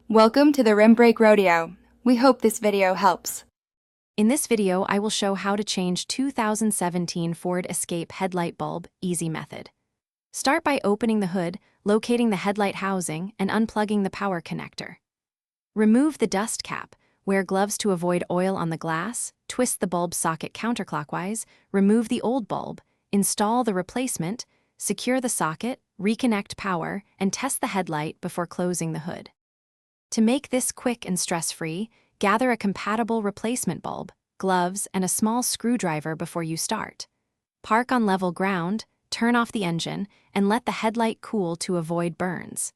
Welcome to the Rim Break Rodeo. We hope this video helps. In this video, I will show how to change 2017 Ford Escape headlight bulb easy method. Start by opening the hood, locating the headlight housing, and unplugging the power connector. Remove the dust cap, wear gloves to avoid oil on the glass, twist the bulb socket counterclockwise, remove the old bulb, install the replacement, secure the socket, reconnect power, and test the headlight before closing the hood. To make this quick and stress-free, gather a compatible replacement bulb, gloves, and a small screwdriver before you start. Park on level ground, turn off the engine, and let the headlight cool to avoid burns.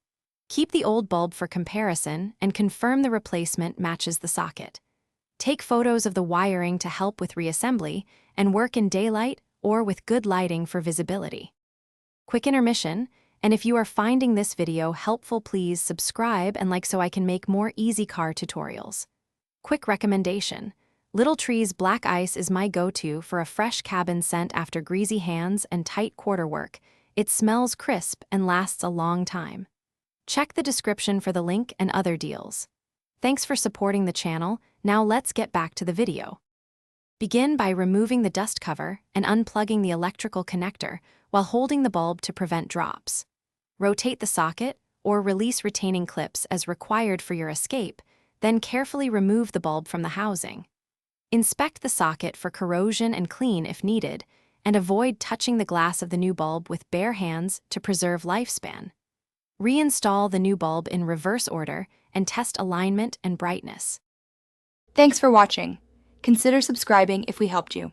Keep the old bulb for comparison and confirm the replacement matches the socket. Take photos of the wiring to help with reassembly, and work in daylight or with good lighting for visibility. Quick intermission, and if you are finding this video helpful, please subscribe and like so I can make more easy car tutorials. Quick recommendation: Little Tree's Black Ice is my go-to for a fresh cabin scent after greasy hands and tight quarter work. It smells crisp and lasts a long time. Check the description for the link and other deals. Thanks for supporting the channel. Now let's get back to the video. Begin by removing the dust cover and unplugging the electrical connector while holding the bulb to prevent drops. Rotate the socket or release retaining clips as required for your escape, then carefully remove the bulb from the housing. Inspect the socket for corrosion and clean if needed, and avoid touching the glass of the new bulb with bare hands to preserve lifespan. Reinstall the new bulb in reverse order and test alignment and brightness. Thanks for watching. Consider subscribing if we helped you.